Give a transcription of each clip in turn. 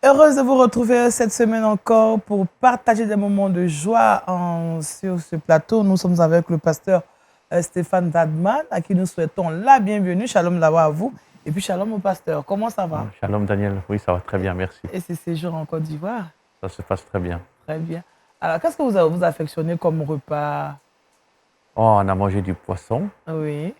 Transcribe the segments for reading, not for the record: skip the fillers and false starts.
Heureuse de vous retrouver cette semaine encore pour partager des moments de joie sur ce plateau. Nous sommes avec le pasteur Stéphane Dadman, à qui nous souhaitons la bienvenue. Shalom d'avoir à vous. Et puis shalom au pasteur. Comment ça va? Shalom Daniel, oui, ça va très bien, merci. Et ces séjours en Côte d'Ivoire? Ça se passe très bien. Très bien. Alors, qu'est-ce que vous affectionnez comme repas? Oh, on a mangé du poisson. Oui.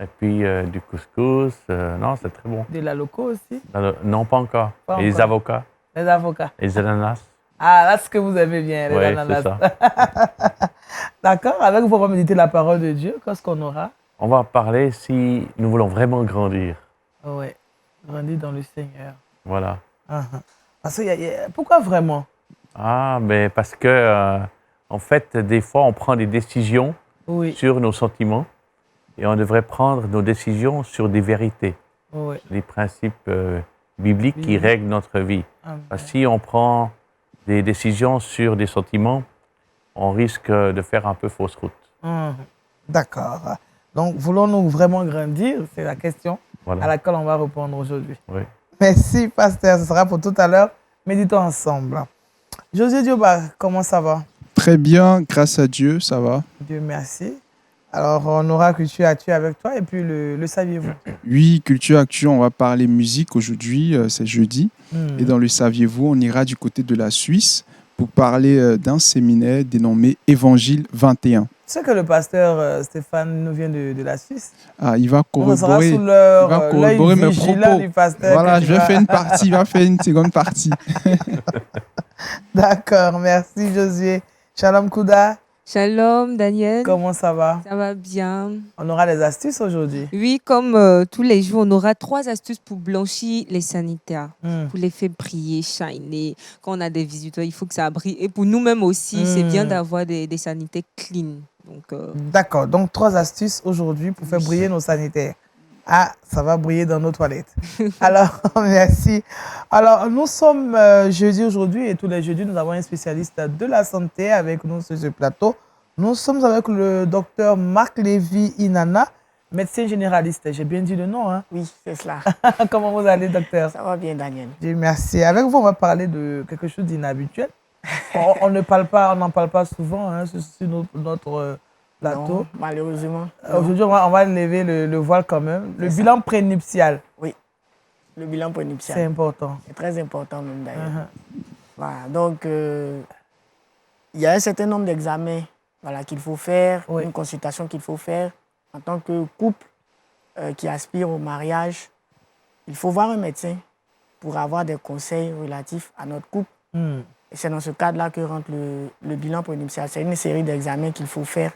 Et puis du couscous. Non, c'est très bon. De la loco aussi? Non, pas encore. Pas et les encore. avocats. Les avocats. Et les ananas. Ah, là, ce que vous aimez bien, les ananas. Oui, c'est ça. D'accord. Avec vous, on va méditer la parole de Dieu. Qu'est-ce qu'on aura? On va parler si nous voulons vraiment grandir. Oui. Grandir dans le Seigneur. Voilà. Parce que pourquoi vraiment? Ah, mais parce que, en fait, des fois, on prend des décisions sur nos sentiments et on devrait prendre nos décisions sur des vérités, des principes bibliques qui règlent notre vie. Parce que si on prend des décisions sur des sentiments, on risque de faire un peu fausse route. D'accord. Donc, voulons-nous vraiment grandir? C'est la question à laquelle on va répondre aujourd'hui. Oui. Merci, pasteur. Ce sera pour tout à l'heure. Méditons ensemble. José Dioba, comment ça va? Très bien, grâce à Dieu, ça va. Dieu merci. Alors, on aura Culture Actu avec toi et puis le saviez-vous? Oui, Culture Actu, on va parler musique aujourd'hui, c'est jeudi. Et dans le saviez-vous, on ira du côté de la Suisse pour parler d'un séminaire dénommé Évangile 21. Tu sais que le pasteur Stéphane nous vient de la Suisse? Ah, il va corroborer, mes propos. Du pasteur voilà, je vais faire une partie, il va faire une seconde partie. D'accord, merci Josué. Shalom Kouda. Shalom Daniel. Comment ça va? Ça va bien. On aura des astuces aujourd'hui? Oui, comme tous les jours, on aura 3 astuces pour blanchir les sanitaires, pour les faire briller, shiner. Quand on a des visiteurs, il faut que ça brille. Et pour nous-mêmes aussi, c'est bien d'avoir des sanitaires clean. D'accord, donc 3 astuces aujourd'hui pour faire briller nos sanitaires. Ah, ça va briller dans nos toilettes. Alors, merci. Alors, nous sommes jeudi aujourd'hui et tous les jeudis, nous avons un spécialiste de la santé avec nous sur ce plateau. Nous sommes avec le docteur Marc Lévy Inanna, médecin généraliste. J'ai bien dit le nom, hein? Oui, c'est cela. Comment vous allez, docteur? Ça va bien, Daniel. Dieu merci. Avec vous, on va parler de quelque chose d'inhabituel. On n'en parle pas souvent hein, sur notre plateau. Non, malheureusement. Aujourd'hui, on va lever le voile quand même. Le bilan prénuptial. Oui, le bilan prénuptial. C'est important. C'est très important même d'ailleurs. Voilà, donc, il y a un certain nombre d'examens qu'il faut faire, une consultation qu'il faut faire. En tant que couple qui aspire au mariage, il faut voir un médecin pour avoir des conseils relatifs à notre couple. Et c'est dans ce cadre-là que rentre le bilan prénuptial. C'est une série d'examens qu'il faut faire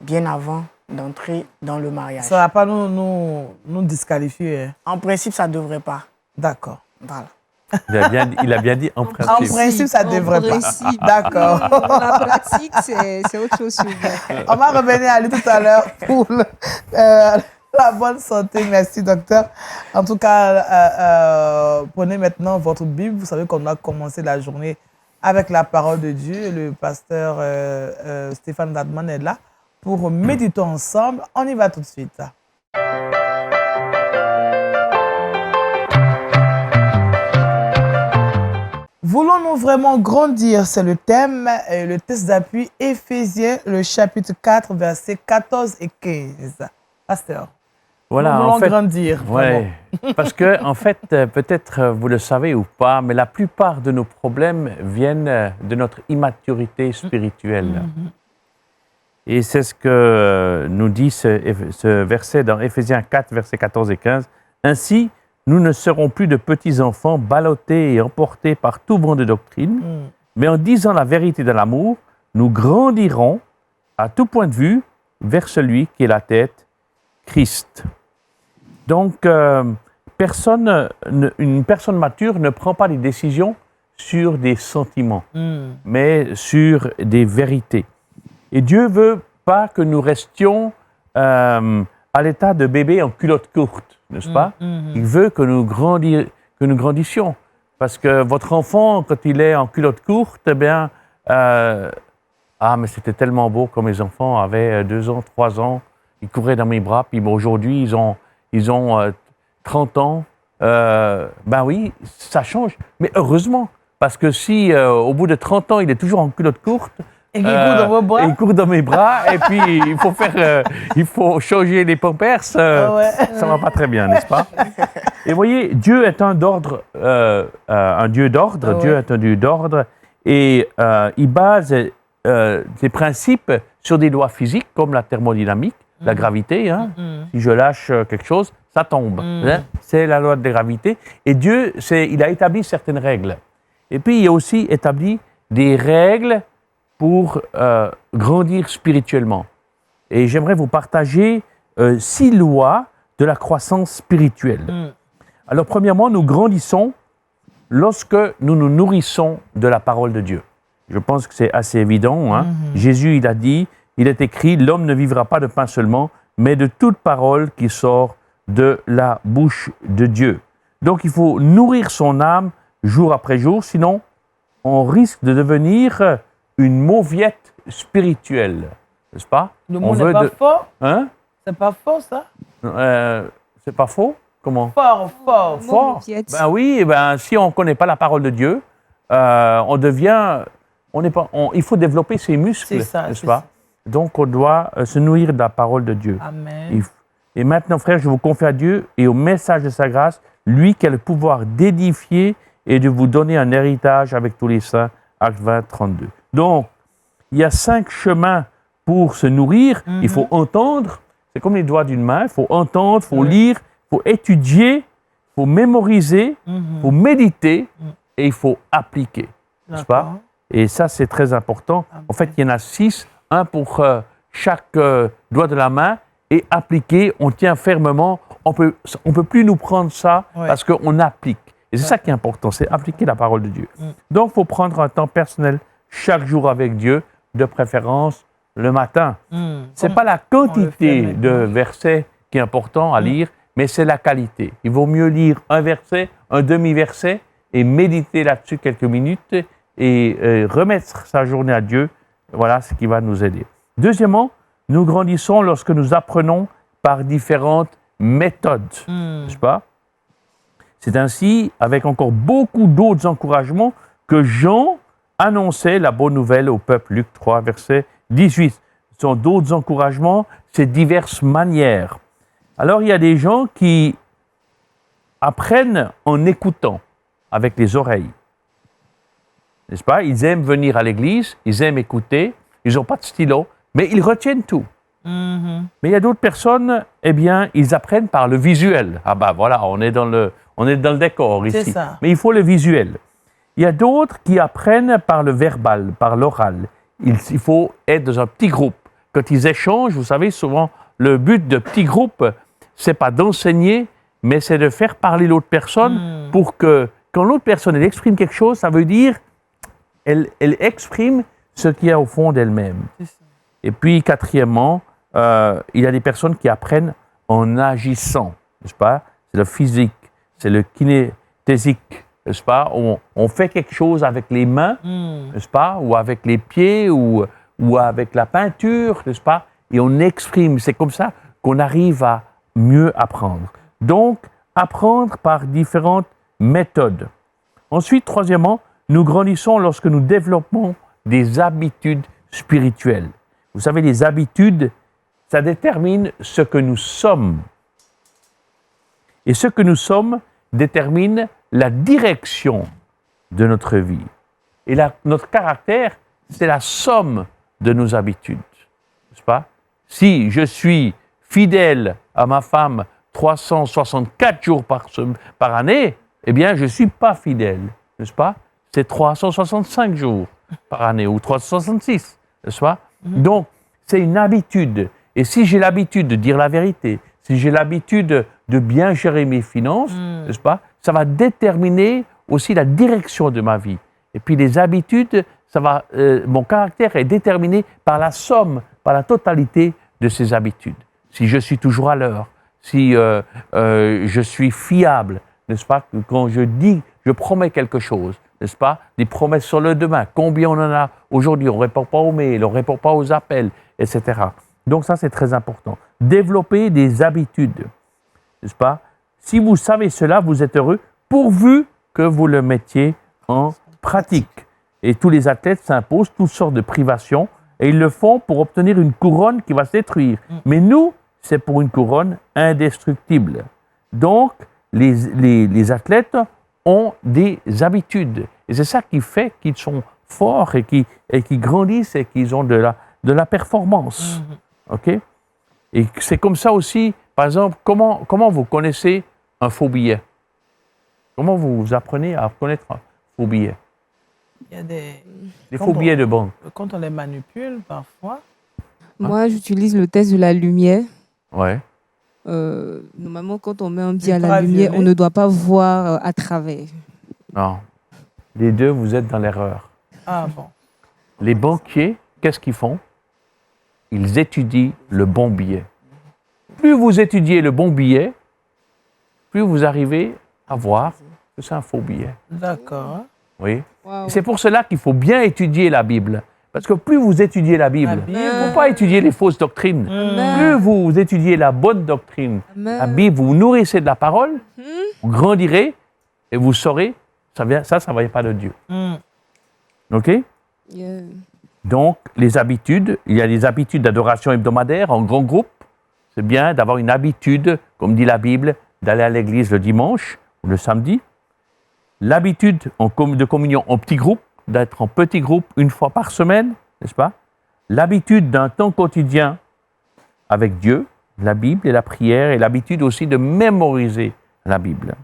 bien avant d'entrer dans le mariage. Ça ne va pas nous disqualifier? Hein? En principe, ça ne devrait pas. D'accord. Voilà. Il a bien dit en principe. En principe, ça ne devrait pas. D'accord. La pratique, c'est autre chose. On va revenir à lui tout à l'heure pour la bonne santé. Merci, docteur. En tout cas, prenez maintenant votre Bible. Vous savez qu'on a commencé la journée avec la parole de Dieu. Le pasteur Stéphane Dadman est là pour méditer ensemble. On y va tout de suite. Voulons-nous vraiment grandir? C'est le thème et le texte d'appui Éphésiens, le chapitre 4, versets 14 et 15. Pasteur, voilà, nous voulons grandir. Oui, parce que, en fait, peut-être vous le savez ou pas, mais la plupart de nos problèmes viennent de notre immaturité spirituelle. Et c'est ce que nous dit ce verset dans Éphésiens 4, versets 14 et 15. Ainsi, nous ne serons plus de petits enfants ballottés et emportés par tout vent de doctrine, mais en disant la vérité dans l'amour, nous grandirons à tout point de vue vers celui qui est la tête, Christ. Donc, une personne mature ne prend pas des décisions sur des sentiments, mais sur des vérités. Et Dieu ne veut pas que nous restions à l'état de bébé en culotte courte, n'est-ce pas? Il veut que nous grandissions. Parce que votre enfant, quand il est en culotte courte, eh bien, mais c'était tellement beau quand mes enfants avaient 2 ans, 3 ans. Ils couraient dans mes bras. Puis aujourd'hui, ils ont 30 ans, ben oui, ça change. Mais heureusement, parce que si au bout de 30 ans, il est toujours en culotte courte, Et qu'il court dans vos bras. il court dans mes bras, et puis il faut changer les pampers, ça va pas très bien, n'est-ce pas? Et vous voyez, Dieu est un Dieu d'ordre, Dieu est un Dieu d'ordre, et il base ses principes sur des lois physiques, comme la thermodynamique, la gravité. Hein. Si je lâche quelque chose, ça tombe. Hein. C'est la loi de la gravité. Et Dieu, il a établi certaines règles. Et puis, il a aussi établi des règles pour grandir spirituellement. Et j'aimerais vous partager 6 lois de la croissance spirituelle. Alors, premièrement, nous grandissons lorsque nous nous nourrissons de la parole de Dieu. Je pense que c'est assez évident. Hein? Jésus, il a dit, il est écrit, l'homme ne vivra pas de pain seulement, mais de toute parole qui sort de la bouche de Dieu. Donc, il faut nourrir son âme jour après jour, sinon on risque de devenir une mauviette spirituelle, n'est-ce pas? Le mot n'est pas fort? Hein? C'est pas fort, ça? C'est pas faux? Comment? Fort. Ben oui, si on ne connaît pas la parole de Dieu, on devient... il faut développer ses muscles, n'est-ce pas? Donc, on doit se nourrir de la parole de Dieu. Amen. Et maintenant, frères, je vous confie à Dieu et au message de sa grâce, lui qui a le pouvoir d'édifier et de vous donner un héritage avec tous les saints. Acte 20, 32. Donc, il y a 5 chemins pour se nourrir. Il faut entendre, c'est comme les doigts d'une main, il faut entendre, il faut lire, il faut étudier, il faut mémoriser, il faut méditer et il faut appliquer. N'est-ce pas? Et ça, c'est très important. En fait, il y en a 6, un pour chaque doigt de la main, et appliquer, on tient fermement. On peut plus nous prendre ça parce qu'on applique. Et c'est ça qui est important, c'est appliquer la parole de Dieu. Donc, il faut prendre un temps personnel chaque jour avec Dieu, de préférence le matin. Ce n'est pas la quantité de versets qui est important à lire, mais c'est la qualité. Il vaut mieux lire un verset, un demi-verset, et méditer là-dessus quelques minutes, et remettre sa journée à Dieu. Voilà ce qui va nous aider. Deuxièmement, nous grandissons lorsque nous apprenons par différentes méthodes, n'est-ce pas? C'est ainsi, avec encore beaucoup d'autres encouragements, que Jean annonçait la bonne nouvelle au peuple. Luc 3, verset 18. Ce sont d'autres encouragements, c'est diverses manières. Alors, il y a des gens qui apprennent en écoutant, avec les oreilles. N'est-ce pas? Ils aiment venir à l'église, ils aiment écouter, ils n'ont pas de stylo, mais ils retiennent tout. Mais il y a d'autres personnes, eh bien, ils apprennent par le visuel. Ah ben voilà, on est dans le décor ici. C'est ça. Mais il faut le visuel. Il y a d'autres qui apprennent par le verbal, par l'oral. Il faut être dans un petit groupe. Quand ils échangent, vous savez, souvent, le but de petits groupes, c'est pas d'enseigner, mais c'est de faire parler l'autre personne pour que, quand l'autre personne elle exprime quelque chose, ça veut dire elle exprime ce qu'il y a au fond d'elle-même. Et puis, quatrièmement, il y a des personnes qui apprennent en agissant, n'est-ce pas? C'est le physique, c'est le kinesthésique, n'est-ce pas? On fait quelque chose avec les mains, n'est-ce pas? Ou avec les pieds, ou avec la peinture, n'est-ce pas? Et on exprime. C'est comme ça qu'on arrive à mieux apprendre. Donc, apprendre par différentes méthodes. Ensuite, troisièmement, nous grandissons lorsque nous développons des habitudes spirituelles. Vous savez, les habitudes, ça détermine ce que nous sommes. Et ce que nous sommes détermine la direction de notre vie. Et notre caractère, c'est la somme de nos habitudes. N'est-ce pas? Si je suis fidèle à ma femme 364 jours par année, eh bien, je ne suis pas fidèle. N'est-ce pas? C'est 365 jours par année ou 366. N'est-ce pas? Donc, c'est une habitude. Et si j'ai l'habitude de dire la vérité, si j'ai l'habitude de bien gérer mes finances, n'est-ce pas? Ça va déterminer aussi la direction de ma vie. Et puis les habitudes, mon caractère est déterminé par la somme, par la totalité de ces habitudes. Si je suis toujours à l'heure, si je suis fiable, n'est-ce pas? Quand je promets quelque chose, n'est-ce pas? Des promesses sur le demain. Combien on en a aujourd'hui? On ne répond pas aux mails, on ne répond pas aux appels, etc. Donc ça, c'est très important. Développer des habitudes, n'est-ce pas? Si vous savez cela, vous êtes heureux, pourvu que vous le mettiez en pratique. Et tous les athlètes s'imposent toutes sortes de privations et ils le font pour obtenir une couronne qui va se détruire. Mais nous, c'est pour une couronne indestructible. Donc, les athlètes ont des habitudes. Et c'est ça qui fait qu'ils sont forts et qui grandissent et qu'ils ont de la performance. OK? Et c'est comme ça aussi, par exemple, comment vous connaissez un faux billet? Comment vous apprenez à connaître un faux billet? Il y a des faux billets de banque. Quand on les manipule, parfois. Moi, j'utilise le test de la lumière. Ouais. Normalement, quand on met un billet à la lumière, on ne doit pas voir à travers. Non. Les deux, vous êtes dans l'erreur. Ah bon. Les banquiers, qu'est-ce qu'ils font? Ils étudient le bon billet. Plus vous étudiez le bon billet, plus vous arrivez à voir que c'est un faux billet. D'accord. Oui. Wow. Et c'est pour cela qu'il faut bien étudier la Bible. Parce que plus vous étudiez la Bible, il ne faut pas étudier les fausses doctrines. Plus vous étudiez la bonne doctrine, la Bible, vous vous nourrissez de la parole, vous grandirez et vous saurez, ça ne vient pas de Dieu. OK? Yeah. Donc, les habitudes, il y a des habitudes d'adoration hebdomadaire en grand groupe. C'est bien d'avoir une habitude, comme dit la Bible, d'aller à l'église le dimanche ou le samedi. L'habitude de communion en petit groupe, d'être en petit groupe une fois par semaine, n'est-ce pas? L'habitude d'un temps quotidien avec Dieu, la Bible et la prière, et l'habitude aussi de mémoriser la Bible.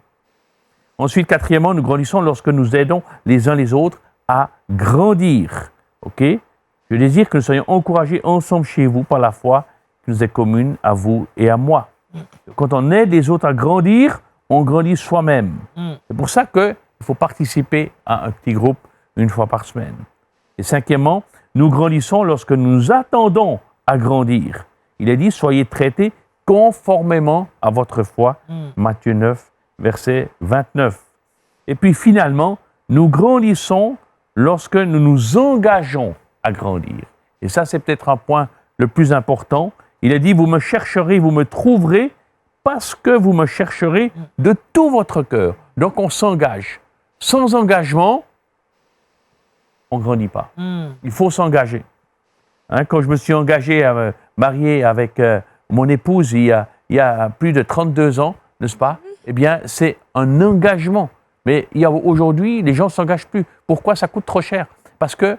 Ensuite, quatrièmement, nous grandissons lorsque nous aidons les uns les autres à grandir. OK? Je désire que nous soyons encouragés ensemble chez vous par la foi qui nous est commune à vous et à moi. Quand on aide les autres à grandir, on grandit soi-même. C'est pour ça qu'il faut participer à un petit groupe une fois par semaine. Et cinquièmement, nous grandissons lorsque nous nous attendons à grandir. Il est dit, soyez traités conformément à votre foi. Matthieu 9, verset 29. Et puis finalement, nous grandissons lorsque nous nous engageons à grandir. Et ça, c'est peut-être un point le plus important. Il est dit, vous me chercherez, vous me trouverez, parce que vous me chercherez de tout votre cœur. Donc, on s'engage. Sans engagement, on ne grandit pas. Il faut s'engager. Quand je me suis engagé à me marier avec mon épouse il y a plus de 32 ans, n'est-ce pas? Eh bien, c'est un engagement. Mais aujourd'hui, les gens ne s'engagent plus. Pourquoi? Ça coûte trop cher. Parce que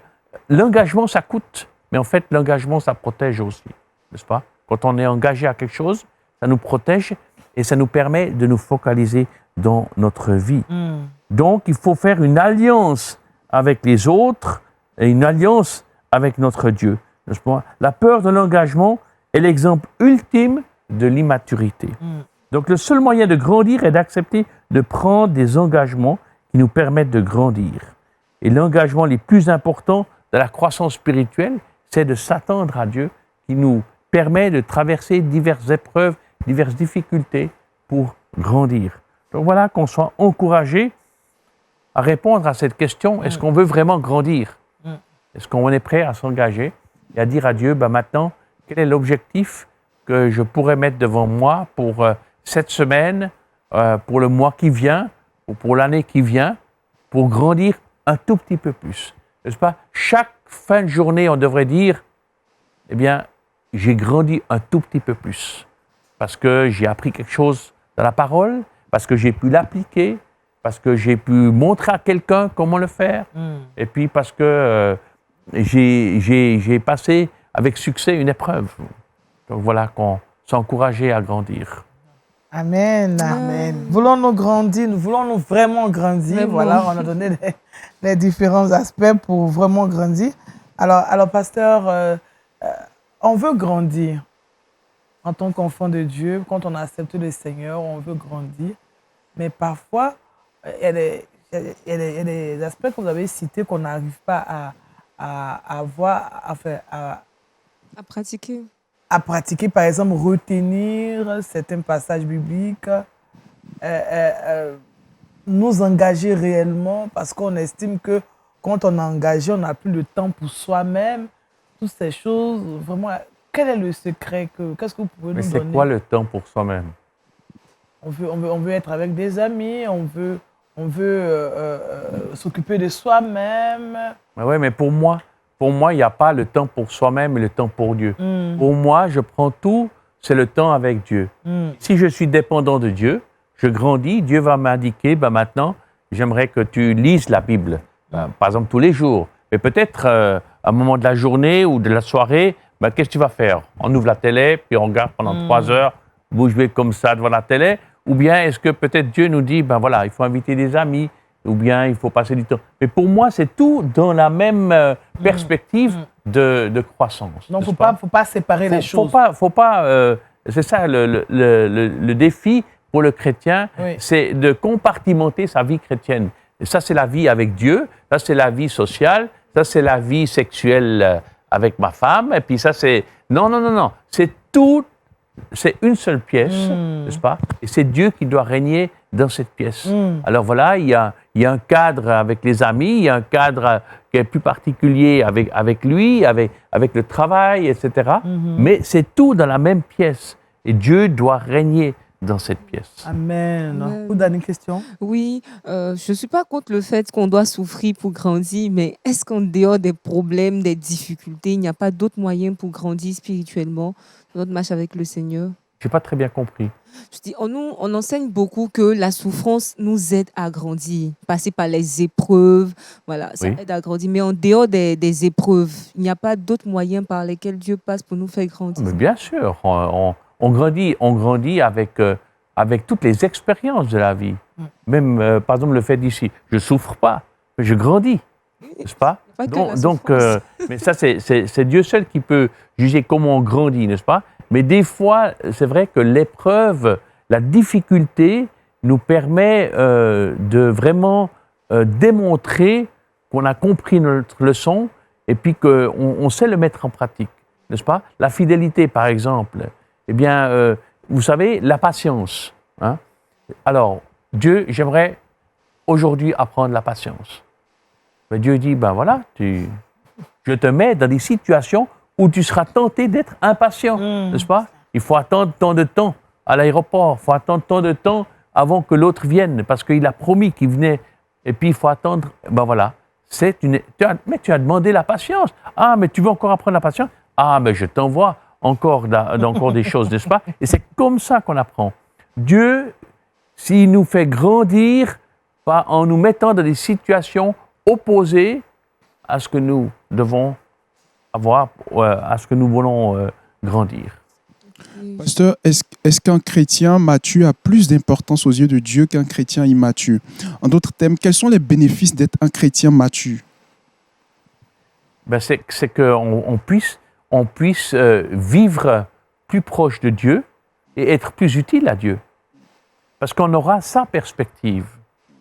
l'engagement, ça coûte. Mais en fait, l'engagement, ça protège aussi. N'est-ce pas? Quand on est engagé à quelque chose, ça nous protège et ça nous permet de nous focaliser dans notre vie. Donc, il faut faire une alliance avec les autres et une alliance avec notre Dieu. N'est-ce pas? La peur de l'engagement est l'exemple ultime de l'immaturité. Donc, le seul moyen de grandir est d'accepter de prendre des engagements qui nous permettent de grandir. Et l'engagement le plus important de la croissance spirituelle, c'est de s'attendre à Dieu qui nous permet de traverser diverses épreuves, diverses difficultés pour grandir. Donc voilà, qu'on soit encouragé à répondre à cette question, est-ce qu'on veut vraiment grandir? Est-ce qu'on est prêt à s'engager et à dire à Dieu, maintenant, quel est l'objectif que je pourrais mettre devant moi pour cette semaine, pour le mois qui vient, ou pour l'année qui vient, pour grandir un tout petit peu plus. N'est-ce pas? Chaque fin de journée, on devrait dire, eh bien, j'ai grandi un tout petit peu plus. Parce que j'ai appris quelque chose dans la parole, parce que j'ai pu l'appliquer, parce que j'ai pu montrer à quelqu'un comment le faire, et puis parce que j'ai passé avec succès une épreuve. Donc voilà, qu'on s'encourageait à grandir. Amen. Amen. Voulons-nous grandir, voulons-nous vraiment grandir. Vraiment. Voilà, on a donné les différents aspects pour vraiment grandir. Alors pasteur, on veut grandir en tant qu'enfant de Dieu. Quand on a accepté le Seigneur, on veut grandir. Mais parfois, il y a des aspects que vous avez cités qu'on n'arrive pas à voir, À pratiquer. à pratiquer, par exemple, retenir certains passages bibliques, nous engager réellement, parce qu'on estime que quand on est engagé, on n'a plus le temps pour soi-même, toutes ces choses. Vraiment, quel est le secret? Qu'est-ce que vous pouvez nous donner? Mais c'est quoi le temps pour soi-même? on veut être avec des amis, on veut s'occuper de soi-même. Oui, mais pour moi, il n'y a pas le temps pour soi-même et le temps pour Dieu. Pour moi, je prends tout, c'est le temps avec Dieu. Si je suis dépendant de Dieu, je grandis, Dieu va m'indiquer, maintenant, j'aimerais que tu lises la Bible, par exemple tous les jours. Mais peut-être à un moment de la journée ou de la soirée, qu'est-ce que tu vas faire? On ouvre la télé, puis on regarde pendant 3 heures, bouger comme ça devant la télé. Ou bien est-ce que peut-être Dieu nous dit, voilà, il faut inviter des amis, ou bien il faut passer du temps. Mais pour moi, c'est tout dans la même perspective de croissance. Donc, il ne faut pas séparer les choses. Faut pas c'est ça le défi pour le chrétien, c'est de compartimenter sa vie chrétienne. Et ça, c'est la vie avec Dieu, ça, c'est la vie sociale, ça, c'est la vie sexuelle avec ma femme, et puis ça, c'est... Non, c'est tout, c'est une seule pièce, n'est-ce pas? Et c'est Dieu qui doit régner dans cette pièce. Alors voilà, il y a un cadre avec les amis, il y a un cadre qui est plus particulier avec lui, avec le travail, etc. Mais c'est tout dans la même pièce. Et Dieu doit régner dans cette pièce. Amen. Vous avez une question? Oui, je ne suis pas contre le fait qu'on doit souffrir pour grandir, mais est-ce qu'en dehors des problèmes, des difficultés, il n'y a pas d'autres moyens pour grandir spirituellement dans notre marche avec le Seigneur? Je n'ai pas très bien compris. Je dis, on enseigne beaucoup que la souffrance nous aide à grandir, passer par les épreuves, voilà, ça aide à grandir. Mais en dehors des épreuves, il n'y a pas d'autres moyens par lesquels Dieu passe pour nous faire grandir. Mais bien sûr, on grandit avec toutes les expériences de la vie. Même, par exemple, le fait d'ici, je ne souffre pas, mais je grandis, n'est-ce pas? Mais ça, c'est Dieu seul qui peut juger comment on grandit, n'est-ce pas? Mais des fois, c'est vrai que l'épreuve, la difficulté nous permet de vraiment démontrer qu'on a compris notre leçon et puis qu'on sait le mettre en pratique, n'est-ce pas? La fidélité, par exemple. Eh bien, vous savez, la patience. Hein? Alors, Dieu, j'aimerais aujourd'hui apprendre la patience. Mais Dieu dit, voilà, je te mets dans des situations où tu seras tenté d'être impatient, n'est-ce pas? Il faut attendre tant de temps à l'aéroport, il faut attendre tant de temps avant que l'autre vienne, parce qu'il a promis qu'il venait, et puis il faut attendre, voilà. Mais tu as demandé la patience. Ah, mais tu veux encore apprendre la patience? Ah, mais je t'envoie encore des choses, n'est-ce pas? Et c'est comme ça qu'on apprend. Dieu, s'il nous fait grandir en nous mettant dans des situations opposées à ce que nous devons avoir, à ce que nous voulons grandir. Pasteur, est-ce qu'un chrétien mature a plus d'importance aux yeux de Dieu qu'un chrétien immature? En d'autres termes, quels sont les bénéfices d'être un chrétien mature? C'est qu'on puisse vivre plus proche de Dieu et être plus utile à Dieu. Parce qu'on aura sa perspective,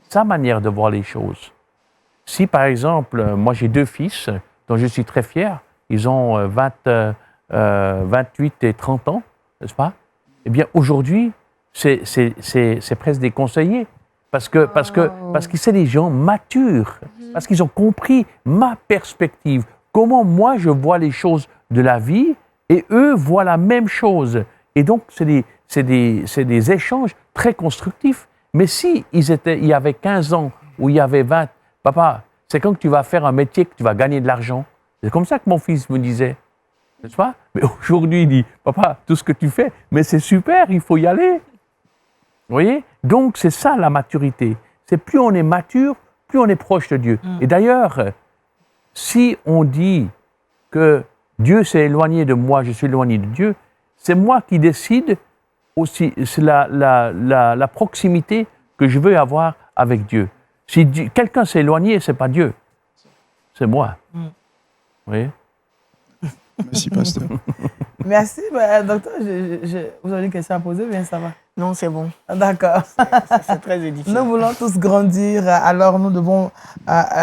sa manière de voir les choses. Si, par exemple, moi j'ai 2 fils dont je suis très fier, ils ont 28 et 30 ans, n'est-ce pas? Eh bien, aujourd'hui, c'est presque des conseillers. Parce que c'est des gens matures. Parce qu'ils ont compris ma perspective. Comment moi, je vois les choses de la vie et eux voient la même chose. Et donc, c'est des échanges très constructifs. Mais si il y avait 15 ans ou il y avait 20, papa, c'est quand que tu vas faire un métier que tu vas gagner de l'argent. C'est comme ça que mon fils me disait. N'est-ce pas? Mais aujourd'hui, il dit, papa, tout ce que tu fais, mais c'est super, il faut y aller. Vous voyez? Donc, c'est ça la maturité. C'est plus on est mature, plus on est proche de Dieu. Et d'ailleurs, si on dit que Dieu s'est éloigné de moi, je suis éloigné de Dieu, c'est moi qui décide aussi, c'est la proximité que je veux avoir avec Dieu. Si quelqu'un s'est éloigné, ce n'est pas Dieu, c'est moi. Vous voyez? Merci, pasteur. Merci, docteur. Vous avez une question à poser, bien ça va? Non, c'est bon. D'accord. C'est très édifiant. Nous voulons tous grandir, alors nous devons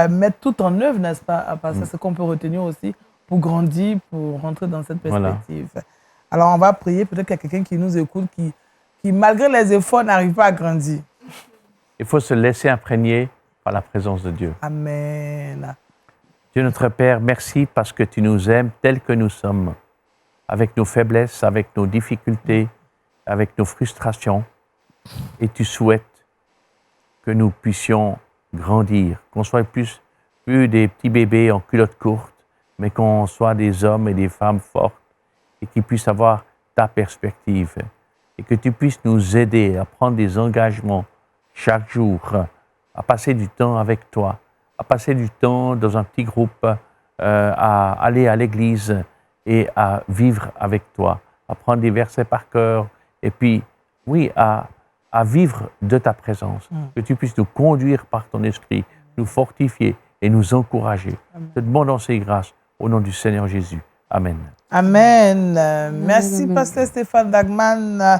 mettre tout en œuvre, n'est-ce pas? Parce que c'est ce qu'on peut retenir aussi pour grandir, pour rentrer dans cette perspective. Voilà. Alors on va prier, peut-être qu'il y a quelqu'un qui nous écoute, qui malgré les efforts n'arrive pas à grandir. Il faut se laisser imprégner par la présence de Dieu. Amen. Dieu notre Père, merci parce que tu nous aimes tels que nous sommes, avec nos faiblesses, avec nos difficultés, avec nos frustrations. et tu souhaites que nous puissions grandir, qu'on soit plus des petits bébés en culotte courte, mais qu'on soit des hommes et des femmes fortes et qui puissent avoir ta perspective et que tu puisses nous aider à prendre des engagements chaque jour, à passer du temps avec toi, à passer du temps dans un petit groupe, à aller à l'église et à vivre avec toi, à prendre des versets par cœur et puis, oui, à vivre de ta présence, que tu puisses nous conduire par ton esprit, nous fortifier et nous encourager. Te demandons ces grâces au nom du Seigneur Jésus. Amen. Amen. Merci, Pasteur Stéphane Dagman.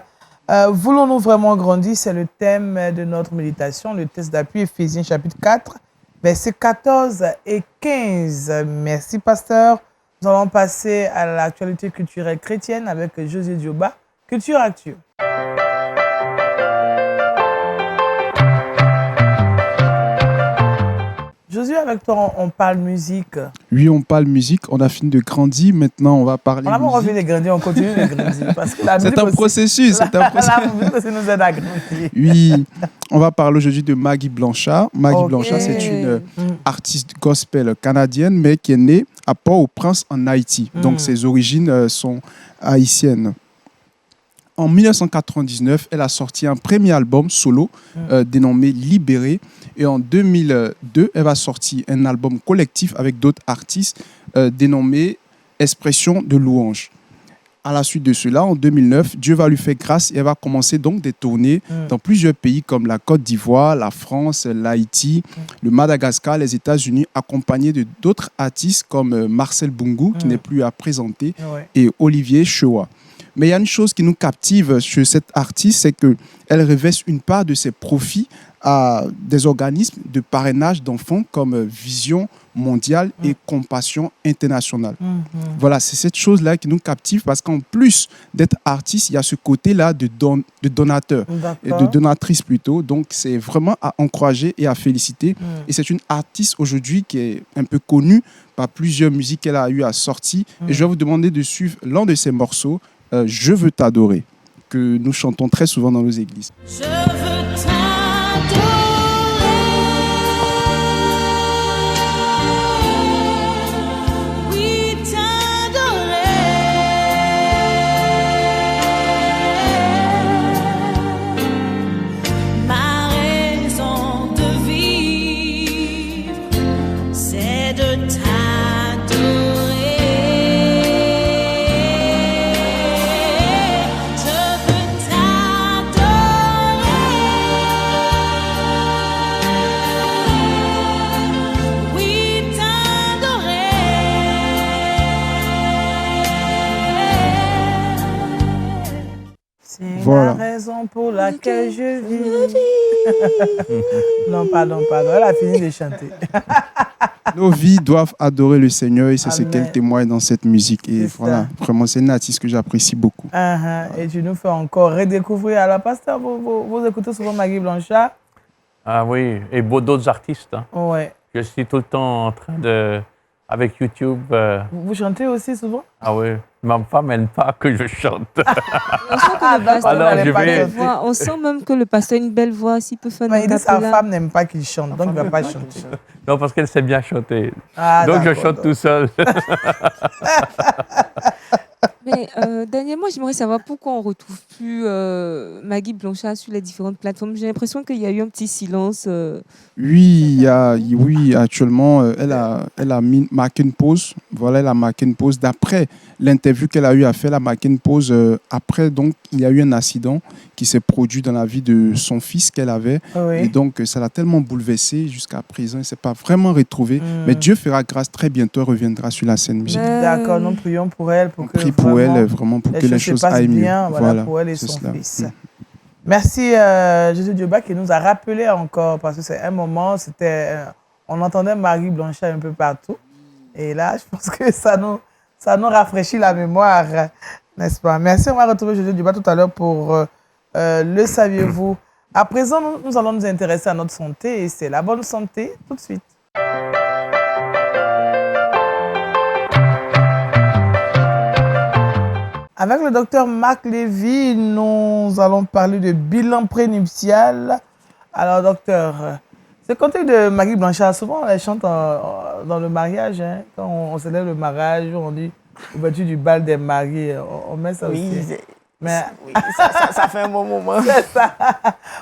Voulons-nous vraiment grandir? C'est le thème de notre méditation, le texte d'appui, Éphésiens chapitre 4, versets 14 et 15. Merci, Pasteur. Nous allons passer à l'actualité culturelle chrétienne avec José Dioba, Culture Actu. Josué, avec toi, on parle musique. Oui, on parle musique. On a fini de grandir. Maintenant, on va parler musique. On a envie de grandir, on continue de grandir. C'est un processus. La musique aussi nous aide à grandir. Oui, on va parler aujourd'hui de Maggie Blanchard. Maggie Blanchard, c'est une artiste gospel canadienne, mais qui est née à Port-au-Prince en Haïti. Donc, ses origines sont haïtiennes. En 1999, elle a sorti un premier album solo dénommé Libéré. Et en 2002, elle va sortir un album collectif avec d'autres artistes dénommé Expression de louange. À la suite de cela, en 2009, Dieu va lui faire grâce et elle va commencer donc des tournées dans plusieurs pays comme la Côte d'Ivoire, la France, l'Haïti, le Madagascar, les États-Unis, accompagnée de d'autres artistes comme Marcel Bungu, qui n'est plus à présenter, et Olivier Chewa. Mais il y a une chose qui nous captive chez cette artiste, c'est qu'elle reveste une part de ses profits à des organismes de parrainage d'enfants comme Vision mondiale et Compassion internationale. Voilà, c'est cette chose-là qui nous captive parce qu'en plus d'être artiste, il y a ce côté-là de donateur, et de donatrice plutôt. Donc, c'est vraiment à encourager et à féliciter. Et c'est une artiste aujourd'hui qui est un peu connue par plusieurs musiques qu'elle a eu à sortir. Et je vais vous demander de suivre l'un de ses morceaux, Je veux t'adorer, que nous chantons très souvent dans nos églises. Je veux t'adorer, oui t'adorer, ma raison de vivre, c'est de t'adorer. Voilà. La raison pour laquelle je vis. Non, pardon. Elle a fini de chanter. Nos vies doivent adorer le Seigneur et c'est ce qu'elle témoigne dans cette musique. Et voilà, vraiment, c'est une artiste que j'apprécie beaucoup. Et tu nous fais encore redécouvrir. Alors, pasteur, vous écoutez souvent Maggie Blanchard? Ah oui, et d'autres artistes. Hein. Ouais. Je suis tout le temps en train de... Avec YouTube. Vous chantez aussi souvent? Ah oui. Ma femme n'aime pas que je chante. On sent même que le pasteur a une belle voix. S'il peut faire il dit sa femme n'aime pas qu'il chante, donc il ne va pas chanter. Non, parce qu'elle sait bien chanter. Donc je chante tout seul. Mais dernièrement, j'aimerais savoir pourquoi on ne retrouve plus Maggie Blanchard sur les différentes plateformes. J'ai l'impression qu'il y a eu un petit silence. Oui, actuellement, elle a marqué une pause. Voilà, elle a marqué une pause. D'après l'interview qu'elle a eu à faire, elle a marqué une pause. Après, donc, il y a eu un accident qui s'est produit dans la vie de son fils qu'elle avait. Oui. Et donc, ça l'a tellement bouleversée jusqu'à présent. Elle ne s'est pas vraiment retrouvée. Mais Dieu fera grâce très bientôt. Elle reviendra sur la scène musicale. D'accord, nous prions pour elle. On prie pour elle, vraiment, pour que les choses aillent mieux. Voilà, pour elle et son fils. Merci José Dioba qui nous a rappelé encore, parce que c'est un moment, on entendait Maggie Blanchard un peu partout. Et là, je pense que ça nous rafraîchit la mémoire, n'est-ce pas? Merci, on va retrouver José Dioba tout à l'heure pour Le saviez-vous. À présent, nous allons nous intéresser à notre santé et c'est la bonne santé tout de suite. Avec le docteur Marc Lévy, nous allons parler de bilan prénuptial. Alors, docteur, ce cantique de Maggie Blanchard, souvent on les chante dans le mariage. Hein, quand on célèbre le mariage, on dit ouverture du bal des mariés. On met ça Oui, aussi. Mais oui, ça fait un bon moment. c'est ça.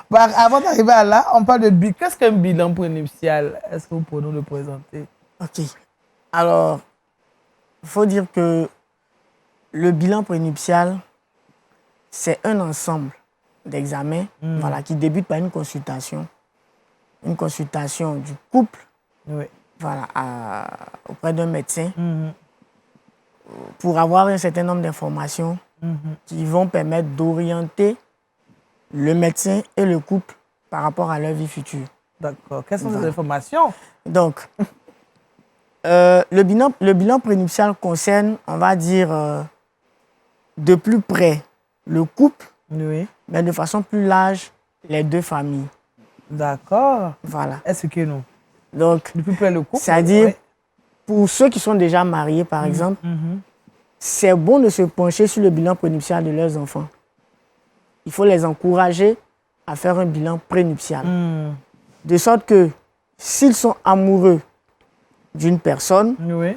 Bon, avant d'arriver à là, on parle de bilan. Qu'est-ce qu'un bilan prénuptial? Est-ce que vous pouvez nous le présenter? OK. Alors, il faut dire que le bilan prénuptial, c'est un ensemble d'examens voilà, qui débute par une consultation. Une consultation du couple Oui. voilà, auprès d'un médecin pour avoir un certain nombre d'informations qui vont permettre d'orienter le médecin et le couple par rapport à leur vie future. D'accord. Quelles sont ces Voilà. informations? Donc, le bilan prénuptial concerne, on va dire, de plus près le couple, Oui. mais de façon plus large, les deux familles. D'accord. Voilà. Est-ce que nous? Donc, Le plus près le couple. c'est-à-dire, Oui. pour ceux qui sont déjà mariés, par exemple, c'est bon de se pencher sur le bilan prénuptial de leurs enfants. Il faut les encourager à faire un bilan prénuptial. De sorte que, s'ils sont amoureux d'une personne, Oui.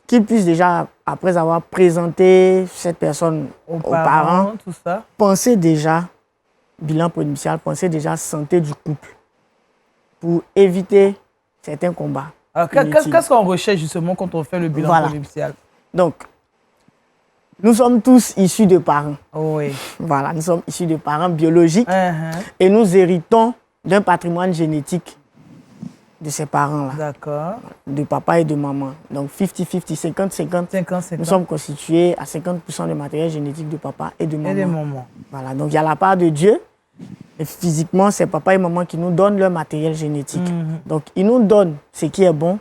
qu'ils puissent déjà, après avoir présenté cette personne Aux aux parents, tout ça. penser déjà, bilan prénuptial, penser déjà santé du couple pour éviter certains combats. Alors, inutiles. qu'est-ce qu'on recherche justement quand on fait le bilan Voilà. prénuptial? Donc, nous sommes tous issus de parents. Oui. Voilà, nous sommes issus de parents biologiques Uh-huh. et nous héritons d'un patrimoine génétique de ces parents-là, D'accord. de papa et de maman. Donc 50-50, 50-50. 50-50. Nous sommes constitués à 50% de matériel génétique de papa et de maman. Et des moments. Voilà, donc il y a la part de Dieu. Et physiquement, c'est papa et maman qui nous donnent leur matériel génétique. Donc, ils nous donnent ce qui est bon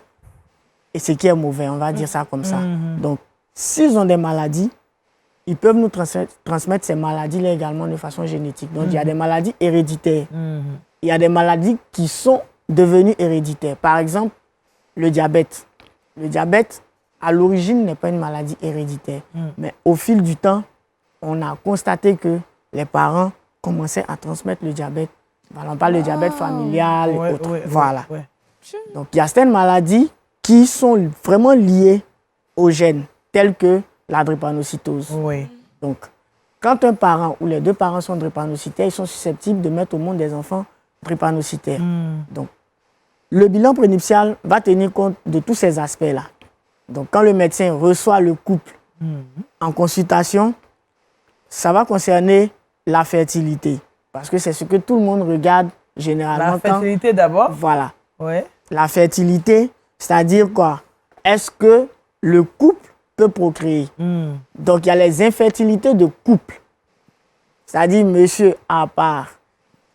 et ce qui est mauvais, on va dire ça comme ça. Donc, s'ils ont des maladies, ils peuvent nous transmettre ces maladies-là également de façon génétique. Donc, il y a des maladies héréditaires. Il y a des maladies qui sont devenues héréditaires. Par exemple, le diabète. Le diabète, à l'origine, n'est pas une maladie héréditaire. Mais au fil du temps, on a constaté que les parents commençaient à transmettre le diabète. Voilà, on parle de diabète familial et Ouais, autres. ouais, Voilà. ouais. Donc, il y a certaines maladies qui sont vraiment liées aux gènes, telles que la drépanocytose. Oui. Donc, quand un parent ou les deux parents sont drépanocytaires, ils sont susceptibles de mettre au monde des enfants drépanocytaires. Donc, le bilan prénuptial va tenir compte de tous ces aspects-là. Donc, quand le médecin reçoit le couple en consultation, ça va concerner la fertilité. Parce que c'est ce que tout le monde regarde généralement. La fertilité d'abord. Voilà. Oui. La fertilité, c'est-à-dire quoi? Est-ce que le couple peut procréer? Donc, il y a les infertilités de couple. C'est-à-dire, monsieur, à part,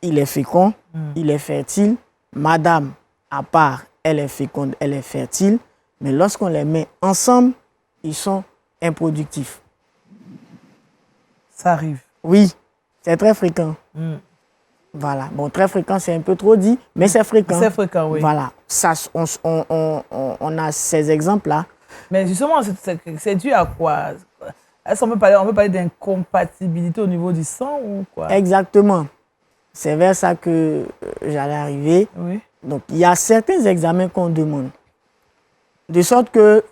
il est fécond, il est fertile. Madame, à part, elle est féconde, elle est fertile. Mais lorsqu'on les met ensemble, ils sont improductifs. Ça arrive. Oui, c'est très fréquent. Voilà. Bon, très fréquent, c'est un peu trop dit, mais c'est fréquent. C'est fréquent, oui. Voilà. Ça, on a ces exemples-là. Mais justement, c'est dû à quoi? Est-ce qu'on peut parler d'incompatibilité au niveau du sang ou quoi? Exactement. C'est vers ça que j'allais arriver. Oui. Donc, il y a certains examens qu'on demande. De sorte que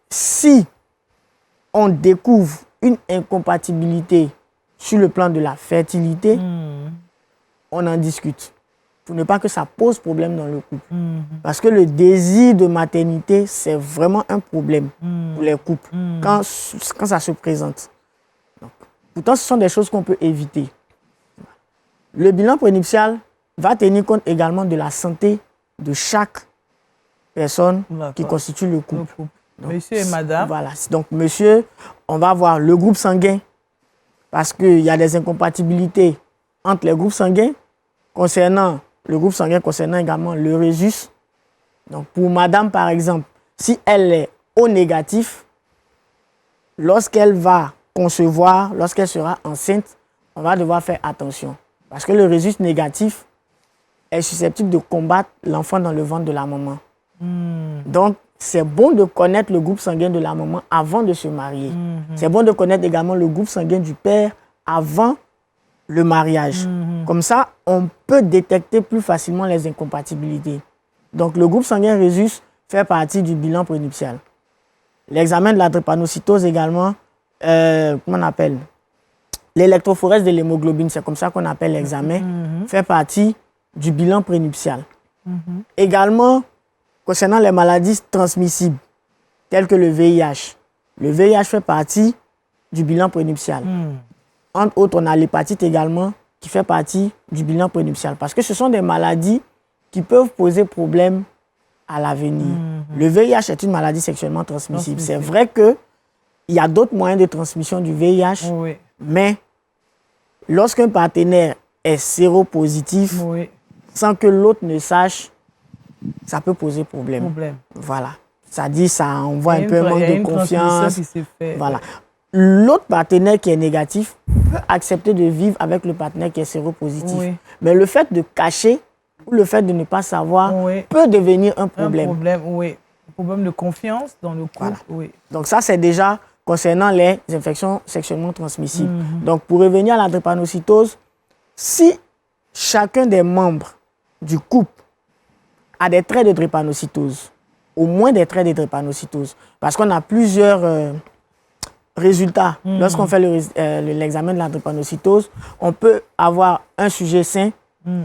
si on découvre une incompatibilité sur le plan de la fertilité, on en discute. Pour ne pas que ça pose problème dans le couple. Parce que le désir de maternité, c'est vraiment un problème pour les couples quand ça se présente. Donc, pourtant, ce sont des choses qu'on peut éviter. Le bilan prénuptial va tenir compte également de la santé de chaque personne qui constitue le couple. Donc, monsieur et madame. Voilà. Donc, monsieur, on va voir le groupe sanguin parce qu'il y a des incompatibilités entre les groupes sanguins concernant le groupe sanguin concernant également le rhésus. Donc, pour madame, par exemple, si elle est O négatif, lorsqu'elle va concevoir, lorsqu'elle sera enceinte, on va devoir faire attention. Parce que le rhésus négatif est susceptible de combattre l'enfant dans le ventre de la maman. Donc, c'est bon de connaître le groupe sanguin de la maman avant de se marier. C'est bon de connaître également le groupe sanguin du père avant le mariage. Comme ça, on peut détecter plus facilement les incompatibilités. Donc, le groupe sanguin Rhésus fait partie du bilan prénuptial. L'examen de la drépanocytose également, comment on appelle? L'électrophorèse de l'hémoglobine, c'est comme ça qu'on appelle l'examen, fait partie du bilan prénuptial. Également, concernant les maladies transmissibles, telles que le VIH. Le VIH fait partie du bilan prénuptial. Entre autres, on a l'hépatite également, qui fait partie du bilan prénuptial. Parce que ce sont des maladies qui peuvent poser problème à l'avenir. Le VIH est une maladie sexuellement transmissible. C'est vrai qu'il y a d'autres moyens de transmission du VIH, mais lorsqu'un partenaire est séropositif, sans que l'autre ne sache, ça peut poser problème. Voilà. Ça dit, ça envoie un peu un manque de confiance. Voilà. L'autre partenaire qui est négatif peut accepter de vivre avec le partenaire qui est séropositif. Mais le fait de cacher ou le fait de ne pas savoir peut devenir un problème. Un problème de confiance dans le couple. Voilà. Donc ça, c'est déjà concernant les infections sexuellement transmissibles. Donc pour revenir à la drépanocytose, si chacun des membres du couple a des traits de drépanocytose, au moins des traits de drépanocytose, parce qu'on a plusieurs résultats. Lorsqu'on fait l'examen de la drépanocytose, on peut avoir un sujet sain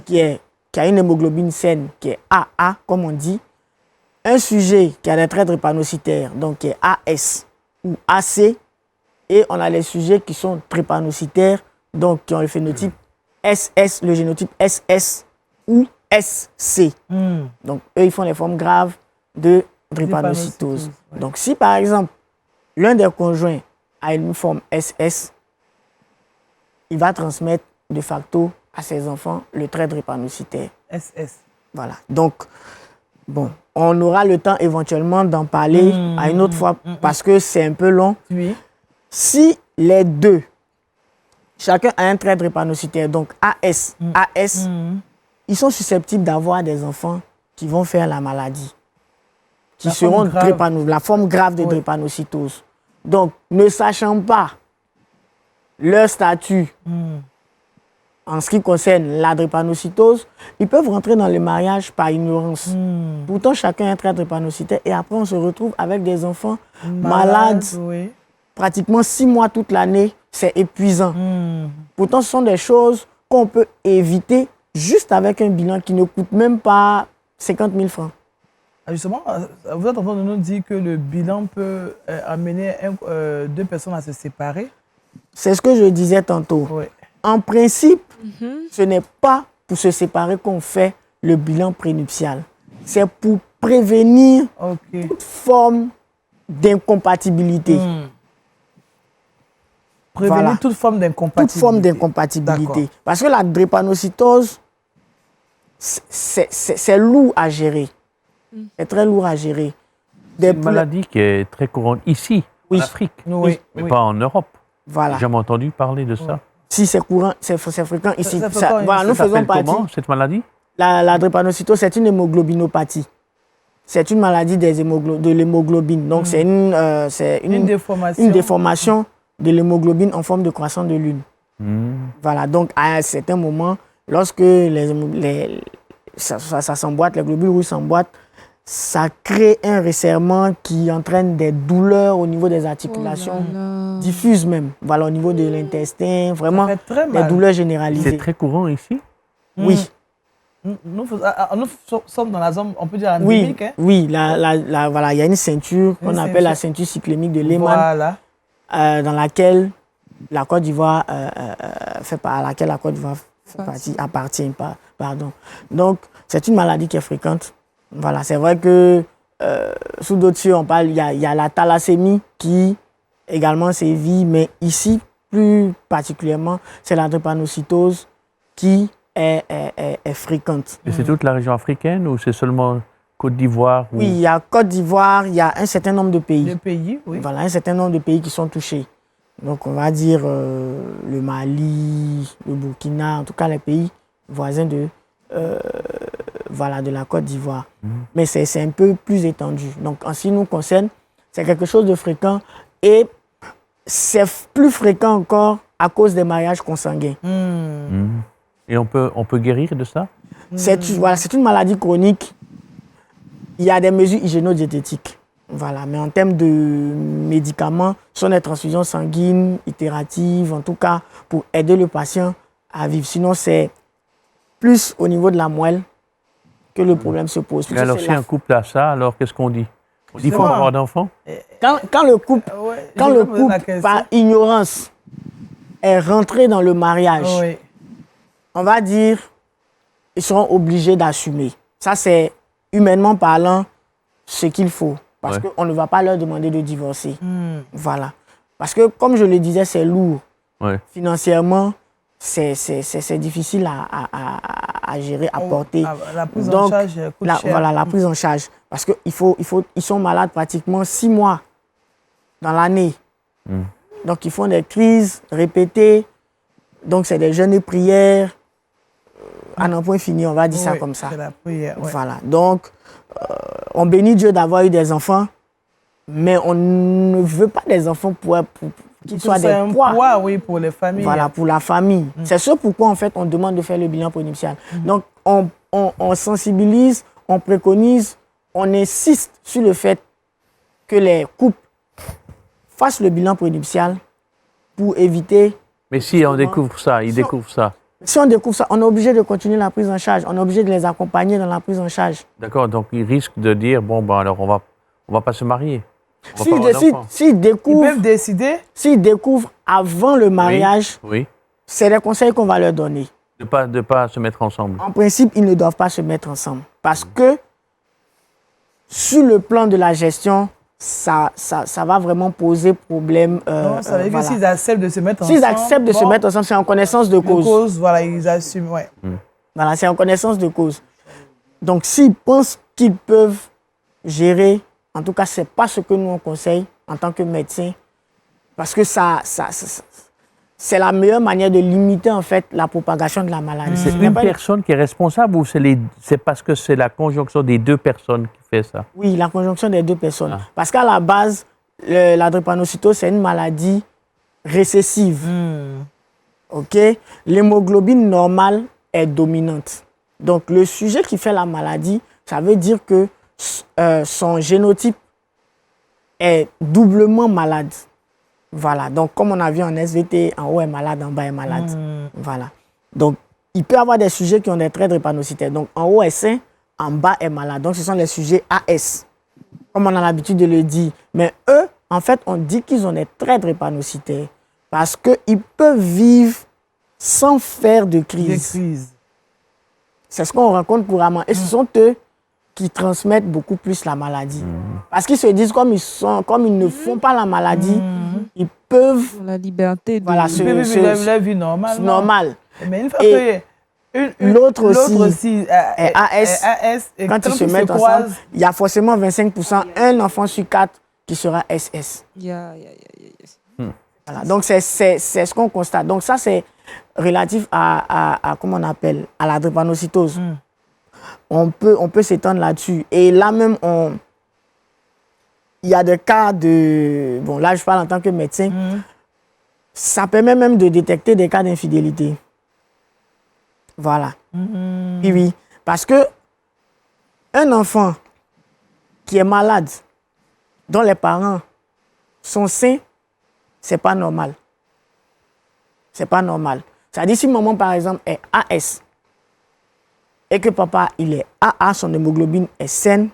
qui a une hémoglobine saine, qui est AA, comme on dit, un sujet qui a des traits drépanocytaires, donc qui est AS ou AC, et on a les sujets qui sont drépanocytaires, donc qui ont le phénotype SS, le génotype SS ou SC. Donc, eux, ils font les formes graves de drépanocytose. Donc, si par exemple, l'un des conjoints a une forme SS, il va transmettre de facto à ses enfants le trait drépanocytaire. SS. Voilà. Donc, bon, on aura le temps éventuellement d'en parler à une autre fois parce que c'est un peu long. Si les deux, chacun a un trait drépanocytaire, donc AS, ils sont susceptibles d'avoir des enfants qui vont faire la maladie, qui seront la forme grave de drépanocytose. Donc, ne sachant pas leur statut en ce qui concerne la drépanocytose, ils peuvent rentrer dans le mariage par ignorance. Pourtant, chacun a un trait drépanocytaire et après, on se retrouve avec des enfants malades. Pratiquement 6 mois toute l'année, c'est épuisant. Pourtant, ce sont des choses qu'on peut éviter juste avec un bilan qui ne coûte même pas 50 000 francs. Justement, vous êtes en train de nous dire que le bilan peut amener deux personnes à se séparer. C'est ce que je disais tantôt. En principe, ce n'est pas pour se séparer qu'on fait le bilan prénuptial. C'est pour prévenir toute forme d'incompatibilité. Prévenir toute forme d'incompatibilité. Toute forme d'incompatibilité. Parce que la drépanocytose, c'est lourd à gérer. C'est très lourd à gérer. C'est une maladie qui est très courante ici, en Afrique, mais pas en Europe. Voilà. J'ai jamais entendu parler de ça. Si, c'est courant, c'est fréquent ici. Voilà, nous faisons partie. Comment, cette maladie? La drépanocytose, c'est une hémoglobinopathie. C'est une maladie de l'hémoglobine. Donc, c'est une déformation de l'hémoglobine en forme de croissant de lune. Voilà, donc à un certain moment, lorsque ça s'emboîte, les globules rouges s'emboîtent, ça crée un resserrement qui entraîne des douleurs au niveau des articulations, diffuses même, voilà, au niveau de l'intestin, vraiment des douleurs généralisées. C'est très courant ici? Oui. Nous sommes dans la zone, on peut dire, endémique. Oui, voilà, il y a une ceinture qu'on appelle la ceinture cyclémique de Lehmann, dans laquelle la Côte d'Ivoire appartient. Donc, c'est une maladie qui est fréquente. Voilà, c'est vrai que sous d'autres cieux, on parle, il y a la thalassémie qui également sévit, mais ici, plus particulièrement, c'est la drépanocytose qui est fréquente. Et c'est toute la région africaine ou c'est seulement Côte d'Ivoire? Oui, il y a Côte d'Ivoire, il y a un certain nombre de pays. Voilà, un certain nombre de pays qui sont touchés. Donc, on va dire le Mali, le Burkina, en tout cas les pays voisins voilà, de la Côte d'Ivoire. Mais c'est un peu plus étendu. Donc, en ce qui nous concerne, c'est quelque chose de fréquent et c'est plus fréquent encore à cause des mariages consanguins. Et on peut guérir de ça? Voilà, c'est une maladie chronique. Il y a des mesures hygiéno-diététiques. Voilà. Mais en termes de médicaments, ce sont des transfusions sanguines, itératives, en tout cas, pour aider le patient à vivre. Sinon, c'est plus au niveau de la moelle que le problème se pose. Et alors, si un couple a ça, alors qu'est-ce qu'on dit? On dit qu'il faut avoir d'enfants? Quand le couple, par ignorance, est rentré dans le mariage, on va dire, ils seront obligés d'assumer. Ça, c'est humainement parlant ce qu'il faut. Parce qu'on ne va pas leur demander de divorcer. Voilà. Parce que, comme je le disais, c'est lourd. Financièrement, c'est difficile à gérer, à porter. La prise en charge coûte cher. Voilà, la prise en charge. Parce qu'ils sont malades pratiquement 6 mois dans l'année. Donc, ils font des crises répétées. Donc, c'est des jeûnes et prières. À n'en point fini, on va dire ça comme ça. C'est la prière, Voilà. Donc, on bénit Dieu d'avoir eu des enfants, mais on ne veut pas des enfants pour qu'ils soient des poids. Oui, pour les familles. Voilà, pour la famille. C'est ce pourquoi, en fait, on demande de faire le bilan prénuptial. Donc, on sensibilise, on préconise, on insiste sur le fait que les couples fassent le bilan prénuptial pour éviter... Mais si on découvre ça, ils découvrent ça. Si on découvre ça, on est obligé de continuer la prise en charge. On est obligé de les accompagner dans la prise en charge. D'accord, donc ils risquent de dire, bon, ben alors on va pas se marier. S'ils découvrent... Ils peuvent décider. S'ils découvrent avant le mariage, oui. C'est les conseils qu'on va leur donner. De pas se mettre ensemble. En principe, ils ne doivent pas se mettre ensemble. Parce que, sur le plan de la gestion, ça va vraiment poser problème. Non, ça veut dire que s'ils acceptent de se mettre ensemble... S'ils acceptent de se mettre ensemble, c'est en connaissance de cause. Voilà, ils assument, Voilà, c'est en connaissance de cause. Donc, s'ils pensent qu'ils peuvent gérer, en tout cas, ce n'est pas ce que nous on conseille en tant que médecin, parce que c'est la meilleure manière de limiter, en fait, la propagation de la maladie. C'est une personne qui est responsable ou c'est parce que c'est la conjonction des deux personnes qui fait ça? Oui, la conjonction des deux personnes. Parce qu'à la base, la drépanocytose, c'est une maladie récessive. OK? L'hémoglobine normale est dominante. Donc, le sujet qui fait la maladie, ça veut dire que son génotype est doublement malade. Voilà. Donc, comme on a vu en SVT, en haut est malade, en bas est malade. Voilà. Donc, il peut y avoir des sujets qui ont des traits drépanocytaires. Donc, en haut est sain, en bas est malade. Donc, ce sont les sujets AS, comme on a l'habitude de le dire. Mais eux, en fait, on dit qu'ils ont des traits drépanocytaires parce qu'ils peuvent vivre sans faire de crise. C'est ce qu'on rencontre couramment. Et ce sont eux qui transmettent beaucoup plus la maladie. Parce qu'ils se disent, comme ils ne font pas la maladie, ils peuvent... La liberté de... Voilà, ils peuvent vivre leur vie normale. Normal. Mais une fois que... L'autre aussi est AS. Et quand ils se mettent ensemble, il y a forcément 25%, un enfant sur 4 qui sera SS. Voilà. Donc, c'est ce qu'on constate. Donc, ça, c'est relatif à comment on appelle, à la drépanocytose. On peut s'étendre là-dessus. Et là même, il y a des cas de... Bon, là, je parle en tant que médecin. Ça permet même de détecter des cas d'infidélité. Voilà. Oui. Parce que un enfant qui est malade, dont les parents sont sains, c'est pas normal. C'est pas normal. C'est-à-dire si maman, par exemple, est AS et que papa, il est AA, son hémoglobine est saine,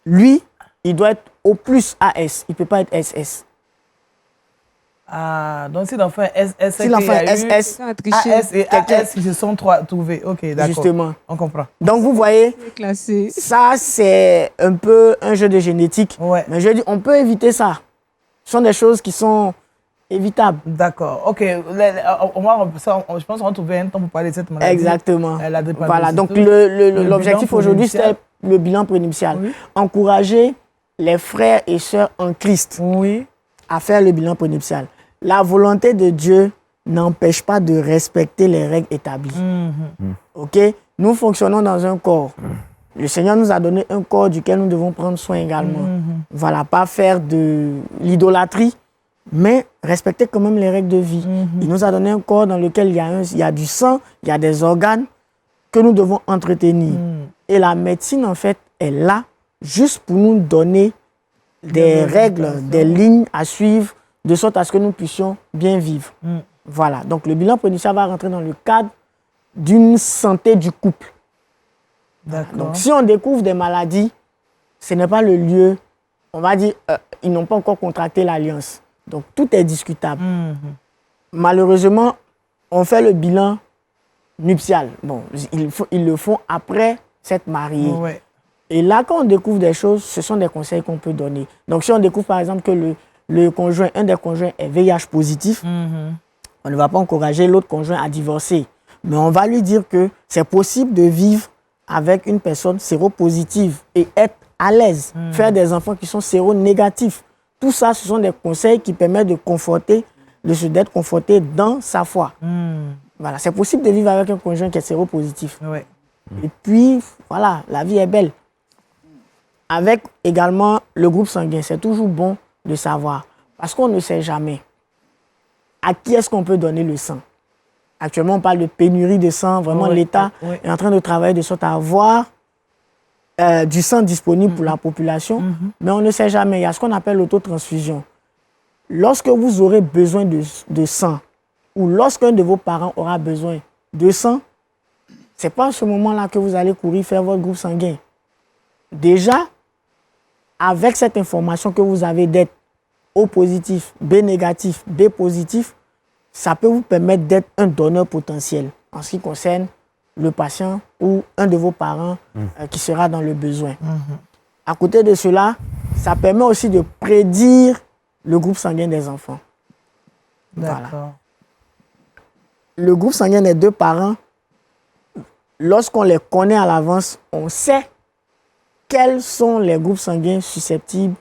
lui, il doit être au plus AS. Il ne peut pas être SS. Ah, donc si l'enfant est SS, si l'enfant est SS, AS et AS, ils se sont trouvés. Ok, d'accord. Justement. On comprend. Donc, vous voyez, ça, c'est un peu un jeu de génétique. Ouais. Mais je dis, on peut éviter ça. Ce sont des choses qui sont évitables. D'accord. Ok. Je pense qu'on va trouver un temps pour parler de cette maladie. Exactement. La voilà. Donc, l'objectif aujourd'hui, c'était le bilan prénuptial. Oui. Encourager les frères et sœurs en Christ à faire le bilan prénuptial. La volonté de Dieu n'empêche pas de respecter les règles établies. OK? nous fonctionnons dans un corps. Le Seigneur nous a donné un corps duquel nous devons prendre soin également. Voilà, pas faire de l'idolâtrie, mais respecter quand même les règles de vie. Il nous a donné un corps dans lequel il y a du sang, il y a des organes que nous devons entretenir. Et la médecine, en fait, est là juste pour nous donner des règles, des lignes à suivre, de sorte à ce que nous puissions bien vivre. Voilà, donc le bilan prénuptial va rentrer dans le cadre d'une santé du couple. Donc si on découvre des maladies, ce n'est pas le lieu, on va dire, ils n'ont pas encore contracté l'alliance. Donc tout est discutable. Malheureusement, on fait le bilan nuptial. Bon, ils le font après s'être mariés. Et là, quand on découvre des choses, ce sont des conseils qu'on peut donner. Donc si on découvre par exemple que un des conjoints est VIH positif, on ne va pas encourager l'autre conjoint à divorcer. Mais on va lui dire que c'est possible de vivre avec une personne séropositive et être à l'aise, faire des enfants qui sont séronégatifs. Tout ça, ce sont des conseils qui permettent d'être conforté dans sa foi. Voilà, c'est possible de vivre avec un conjoint qui est séropositif. Et puis, voilà, la vie est belle. Avec également le groupe sanguin, c'est toujours bon de savoir. Parce qu'on ne sait jamais à qui est-ce qu'on peut donner le sang. Actuellement, on parle de pénurie de sang. Vraiment, l'État est en train de travailler de sorte à avoir du sang disponible pour la population. Mais on ne sait jamais. Il y a ce qu'on appelle l'autotransfusion. Lorsque vous aurez besoin de sang, ou lorsqu'un de vos parents aura besoin de sang, ce n'est pas à ce moment-là que vous allez courir faire votre groupe sanguin. Déjà, avec cette information que vous avez d'être O positif, B négatif, B positif, ça peut vous permettre d'être un donneur potentiel en ce qui concerne le patient ou un de vos parents qui sera dans le besoin. À côté de cela, ça permet aussi de prédire le groupe sanguin des enfants. Voilà. Le groupe sanguin des deux parents, lorsqu'on les connaît à l'avance, on sait quels sont les groupes sanguins susceptibles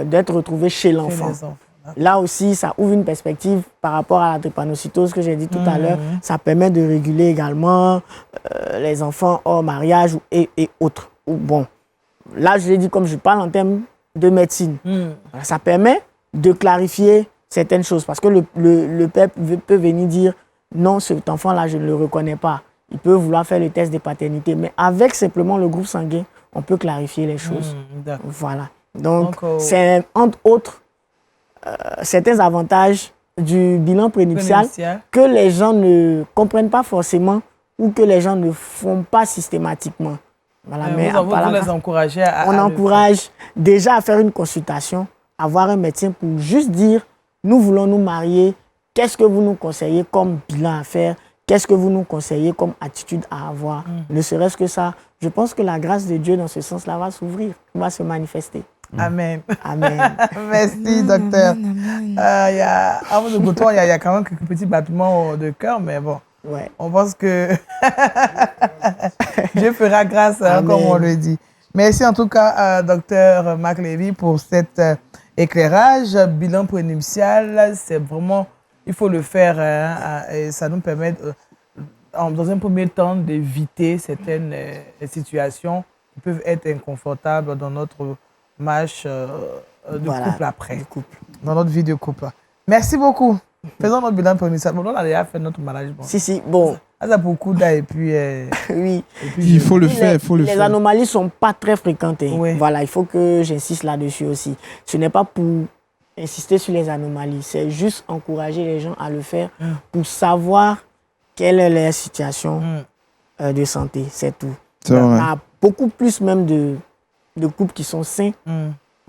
d'être retrouvés chez l'enfant. Là aussi, ça ouvre une perspective par rapport à la drépanocytose que j'ai dit tout à l'heure. Ça permet de réguler également les enfants hors mariage et autres. Bon, là, je l'ai dit comme je parle en termes de médecine. Ça permet de clarifier certaines choses parce que le père peut venir dire non, cet enfant-là, je ne le reconnais pas. Il peut vouloir faire le test de paternité, mais avec simplement le groupe sanguin, on peut clarifier les choses. Voilà. Donc c'est entre autres certains avantages du bilan prénuptial que les gens ne comprennent pas forcément ou que les gens ne font pas systématiquement. Voilà, mais vous les encouragez on encourage déjà à faire une consultation, à voir un médecin pour juste dire nous voulons nous marier, qu'est-ce que vous nous conseillez comme bilan à faire, qu'est-ce que vous nous conseillez comme attitude à avoir. Ne serait-ce que ça, je pense que la grâce de Dieu dans ce sens-là va s'ouvrir, va se manifester. Amen. Amen. Merci, docteur. Avant de goûter, il y a quand même quelques petits battements de cœur, mais bon, on pense que Dieu fera grâce, comme on le dit. Merci en tout cas, docteur Marc Lévy, pour cet éclairage. Bilan prénuptial, c'est vraiment, il faut le faire, et ça nous permet, dans un premier temps, d'éviter certaines situations qui peuvent être inconfortables dans notre marche de couple après, dans notre vie de couple. Merci beaucoup. Faisons notre bilan prénuptial. Bon, on a déjà fait notre mariage. Bon. Si, bon. Ça a beaucoup d'aide et puis... oui. Et puis il faut le faire, Les anomalies ne sont pas très fréquentées. Voilà, il faut que j'insiste là-dessus aussi. Ce n'est pas pour insister sur les anomalies, c'est juste encourager les gens à le faire pour savoir quelle est leur situation de santé, c'est tout. Il y a beaucoup plus même de couples qui sont sains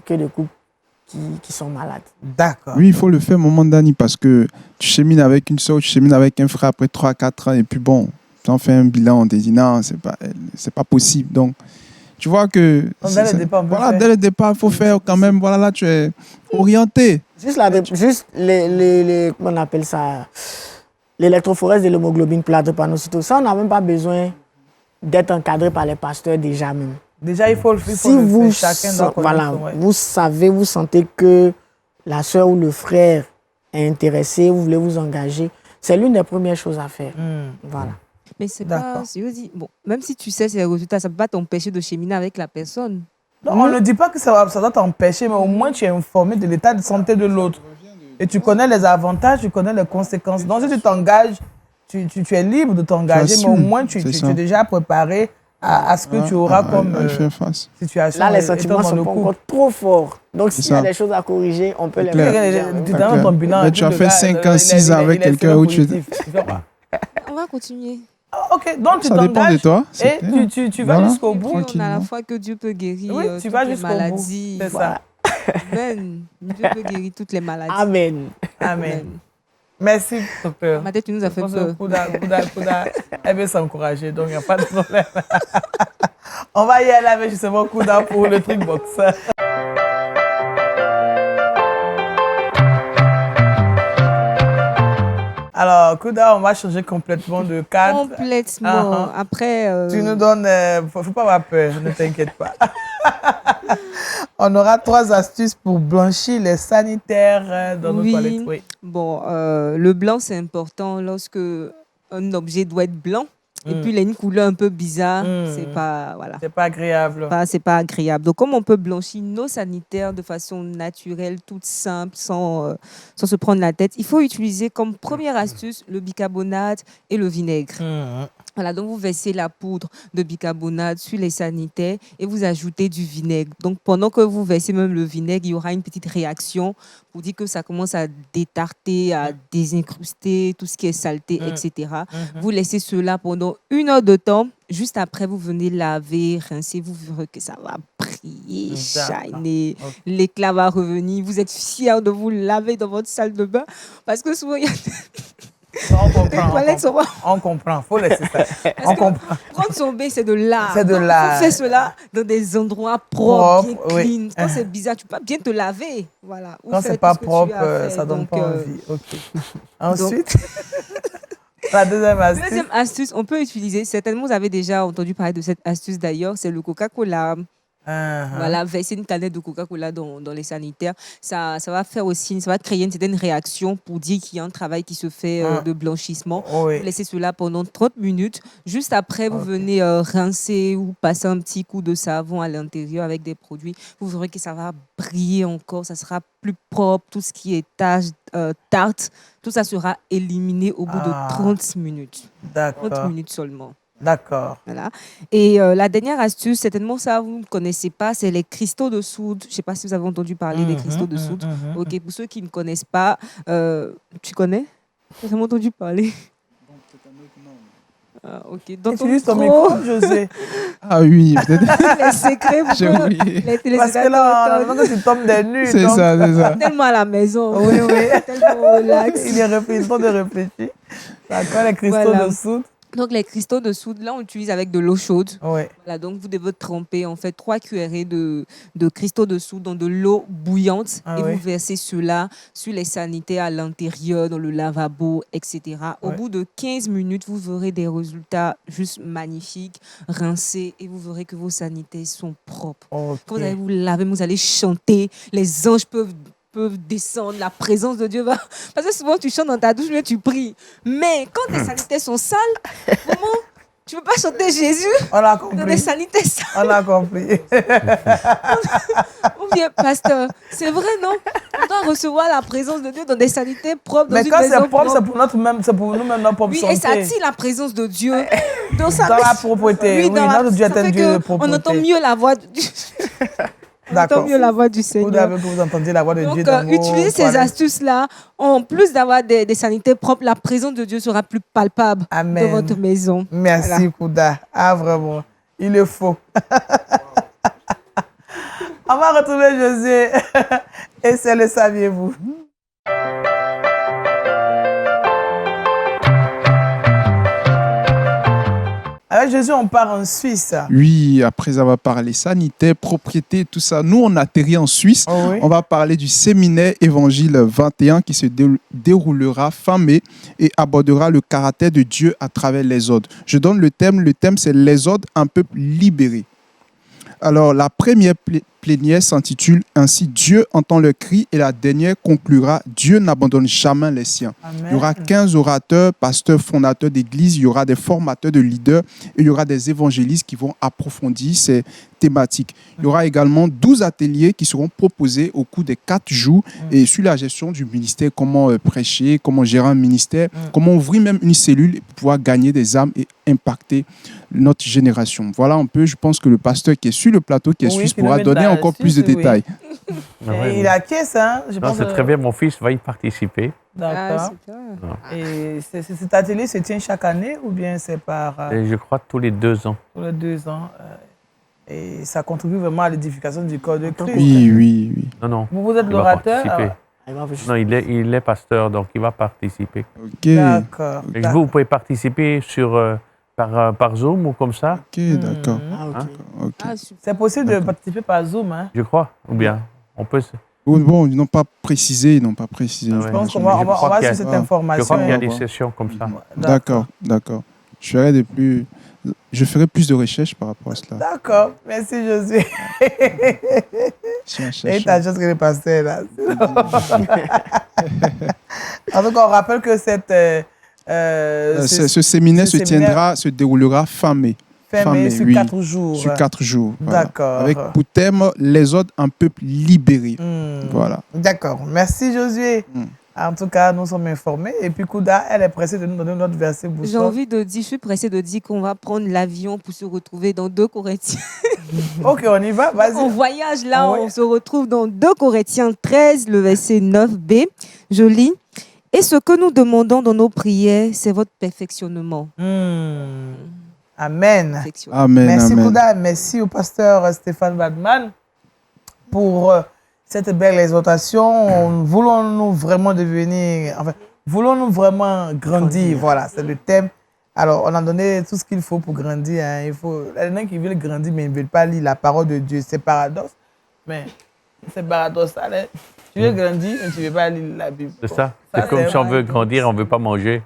que de couples qui sont malades. D'accord. Oui, il faut le faire, maman Dani, parce que tu chemines avec une soeur, tu chemines avec un frère après 3-4 ans, et puis bon, tu en fais un bilan, on te dit non, c'est pas possible. Donc, tu vois que... Dès le départ, dès le départ, il faut faire quand même, voilà, là, tu es orienté. Juste comment on appelle ça, l'électrophorèse de l'hémoglobine pour la drépanocytose, ça, on n'a même pas besoin d'être encadré par les pasteurs déjà même. Déjà, il faut le faire. Si vous, chacun doit vous savez, vous sentez que la soeur ou le frère est intéressé, vous voulez vous engager, c'est l'une des premières choses à faire. Voilà. Mais c'est D'accord. pas. Je dis, bon, même si tu sais ces résultats, ça ne peut pas t'empêcher de cheminer avec la personne. Non, on ne dit pas que ça doit t'empêcher, mais au moins tu es informé de l'état de santé de l'autre. Et tu connais les avantages, tu connais les conséquences. Donc si tu t'engages, tu es libre de t'engager, mais au moins tu es déjà préparé à ce que tu auras comme situation. Là, les sentiments ne sont pas encore trop forts. Donc s'il y a des choses à corriger, on peut les faire. Tu donnes ton bilan. Mais tu as fait 5 ans, 6 ans avec quelqu'un où tu... On va continuer. Ok, donc tu Ça dépend de t'engages toi. et tu vas Voilà. jusqu'au Et bout. puis, on a la foi que Dieu peut guérir Oui, tu toutes vas les jusqu'au bout. maladies. C'est ça. Amen. Dieu peut guérir toutes les maladies. Amen. Amen. Merci, docteur. Ma tête, tu nous as fait peur. Kouda, elle veut s'encourager, donc il n'y a pas de problème. On va y aller avec justement Kouda pour le truc boxeur. Alors, Kouda, on va changer complètement de cadre. Complètement. Après. Tu nous donnes. Faut pas avoir peur, ne t'inquiète pas. On aura 3 astuces pour blanchir les sanitaires dans nos toilettes. Oui. Bon, le blanc, c'est important lorsque un objet doit être blanc. Et puis, il a une couleur un peu bizarre. C'est pas, voilà. C'est pas agréable. C'est pas agréable. Donc, comme on peut blanchir nos sanitaires de façon naturelle, toute simple, sans se prendre la tête, il faut utiliser comme première astuce le bicarbonate et le vinaigre. Voilà, donc vous versez la poudre de bicarbonate sur les sanitaires et vous ajoutez du vinaigre. Donc, pendant que vous versez même le vinaigre, il y aura une petite réaction pour dire que ça commence à détarter, à désincruster tout ce qui est saleté, etc. Vous laissez cela pendant 1 heure de temps. Juste après, vous venez laver, rincer, vous verrez que ça va briller, shiner. Okay. L'éclat va revenir. Vous êtes fiers de vous laver dans votre salle de bain parce que souvent, il y a... On comprend, faut laisser ça. On comprend. Prendre son bain, c'est de l'art. C'est de l'art. On fait cela dans des endroits propres, bien clean. Quand c'est bizarre, tu peux pas bien te laver. Voilà. Quand c'est pas propre, ça donne pas envie. Ok. Ensuite, la deuxième astuce. Deuxième astuce, on peut utiliser, certainement vous avez déjà entendu parler de cette astuce d'ailleurs, c'est le Coca-Cola. Voilà, verser une canette de Coca-Cola dans les sanitaires, ça va faire aussi, ça va créer une certaine réaction pour dire qu'il y a un travail qui se fait de blanchissement. Vous laissez cela pendant 30 minutes. Juste après, vous venez rincer ou passer un petit coup de savon à l'intérieur avec des produits. Vous verrez que ça va briller encore, ça sera plus propre. Tout ce qui est taches, tartes, tout ça sera éliminé au bout de 30 minutes. D'accord. 30 minutes seulement. D'accord. Voilà. Et la dernière astuce, certainement ça, vous ne connaissez pas, c'est les cristaux de soude. Je ne sais pas si vous avez entendu parler des cristaux de soude. Ok, pour ceux qui ne connaissent pas, tu connais? Tu as jamais entendu parler? Ok. Dans utilise ton micro, José. Ah oui. Les secrets, vous les parce que là, tu tombes des nues. C'est ça, c'est ça. Tellement à la maison. Oui. Tellement relax. Il est le temps de réfléchir. D'accord, les cristaux de soude. Donc, les cristaux de soude, là, on l'utilise avec de l'eau chaude. Oui. Voilà, donc, vous devez tremper en fait 3 cuillerées de cristaux de soude dans de l'eau bouillante et vous versez cela sur les sanitaires à l'intérieur, dans le lavabo, etc. Au bout de 15 minutes, vous verrez des résultats juste magnifiques, rincés et vous verrez que vos sanitaires sont propres. Okay. Quand vous allez vous laver, vous allez chanter, les anges peuvent descendre, la présence de Dieu va... Parce que souvent, tu chantes dans ta douche, mais tu pries. Mais quand tes sanitaires sont sales, comment tu ne peux pas chanter Jésus dans des sanitaires sales? On a compris. Ou bien, pasteur, c'est vrai, non? On doit recevoir la présence de Dieu dans des sanitaires propres. Mais quand c'est propre, c'est pour nous-mêmes notre propre santé. Oui, et ça attire la présence de Dieu. Dans la propreté. Oui, notre Dieu est un Dieu de propreté. On entend mieux la voix de Dieu. On entend mieux la voix du Seigneur. Vous entendez la voix de Dieu. Donc, utilisez ces astuces-là. En plus d'avoir des sanitaires propres, la présence de Dieu sera plus palpable dans votre maison. Merci, voilà. Kouda. Ah, vraiment. Il le faut. On va retrouver José. Et c'est le saviez-vous. Avec Jésus, on part en Suisse. Oui, après avoir parlé sanitaire, propriété, tout ça, nous, on atterrit en Suisse. Oh oui. On va parler du séminaire Évangile 21 qui se déroulera fin mai et abordera le caractère de Dieu à travers les ordres. Je donne le thème c'est les ordres, un peuple libéré. Alors, la première plénière s'intitule ainsi « Dieu entend le cri » et la dernière conclura « Dieu n'abandonne jamais les siens ». Il y aura 15 orateurs, pasteurs, fondateurs d'église, il y aura des formateurs de leaders et il y aura des évangélistes qui vont approfondir ces thématiques. Il y aura également 12 ateliers qui seront proposés au cours des 4 jours et sur la gestion du ministère, comment prêcher, comment gérer un ministère, comment ouvrir même une cellule pour pouvoir gagner des âmes et impacter notre génération. Voilà un peu, je pense que le pasteur qui est sur le plateau, qui est suisse, pourra donner encore plus de détails. Et il acquiesce, hein? C'est très bien, mon fils va y participer. D'accord. Et cet atelier se tient chaque année ou bien c'est par... Et je crois tous les 2 ans. Tous les 2 ans. Et ça contribue vraiment à l'édification du corps de Christ. Oui. Non. Vous êtes il va l'orateur? participer. Non, il est pasteur, donc il va participer. Ok. D'accord. Et vous pouvez participer par Zoom ou comme ça? Ok, d'accord. C'est possible de participer par Zoom, hein? Je crois, ou bien on peut... Bon, ils n'ont pas précisé. Je pense qu'on va sur cette information. Je crois qu'il y a des sessions comme ça. D'accord. Je ferai plus de recherches par rapport à cela. D'accord. Merci, Josué. Et ta chose que le pasteur là. En tout cas, on rappelle que ce séminaire se déroulera fin mai. Sur 4 jours. Sur 4 jours. Voilà. D'accord. Avec pour thème les autres un peuple libéré. Voilà. D'accord. Merci, Josué. En tout cas, nous sommes informés. Et puis, Kouda, elle est pressée de nous donner notre verset boussole. J'ai envie de dire, je suis pressée de dire qu'on va prendre l'avion pour se retrouver dans 2 Corinthiens. Ok, on y va, vas-y. On voyage là, on se retrouve dans 2 Corinthiens 13, le verset 9b. Je lis. Et ce que nous demandons dans nos prières, c'est votre perfectionnement. Amen. Merci, Kouda. Merci au pasteur Stéphane Badman pour cette belle exhortation. Voulons-nous vraiment voulons-nous vraiment grandir? Voilà, c'est le thème. Alors, on a donné tout ce qu'il faut pour grandir. Hein. Il y en a qui veulent grandir, mais ils ne veulent pas lire la parole de Dieu. C'est paradoxe. Mais c'est paradoxal. Hein. Tu veux grandir, mais tu ne veux pas lire la Bible. C'est ça. C'est comme si on veut grandir, on ne veut pas manger.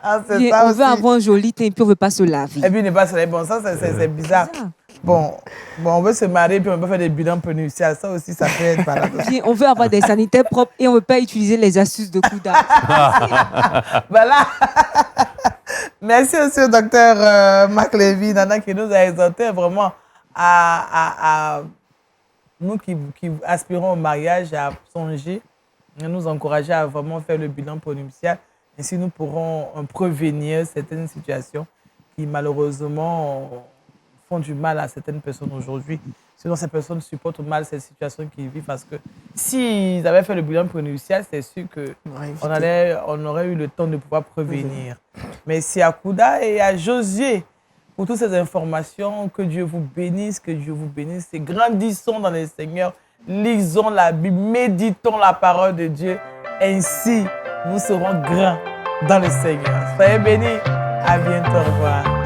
On veut avoir un joli teint, puis on ne veut pas se laver. Et puis, ne pas se laver. Bon, ça, c'est bizarre. Bon, on veut se marier, puis on peut faire des bilans pénitentiaires. Ça aussi, ça peut être paradoxal. Puis on veut avoir des sanitaires propres et on ne veut pas utiliser les astuces de Kouda. Voilà. Merci aussi au docteur Marc Lévy, Nana, qui nous a exhorté vraiment à nous qui aspirons au mariage, à songer, à nous encourager à vraiment faire le bilan pénitentiaire. Ainsi, nous pourrons prévenir certaines situations qui, malheureusement, font du mal à certaines personnes aujourd'hui. Sinon, ces personnes supportent mal ces situations qu'ils vivent parce que s'ils avaient fait le bilan pénitentiaire, c'est sûr qu'on aurait eu le temps de pouvoir prévenir. Merci à Kouda et à Josué pour toutes ces informations. Que Dieu vous bénisse, que Dieu vous bénisse. Et grandissons dans le Seigneur, lisons la Bible, méditons la parole de Dieu. Ainsi, nous serons grands dans le Seigneur. Soyez bénis. À bientôt. Au revoir.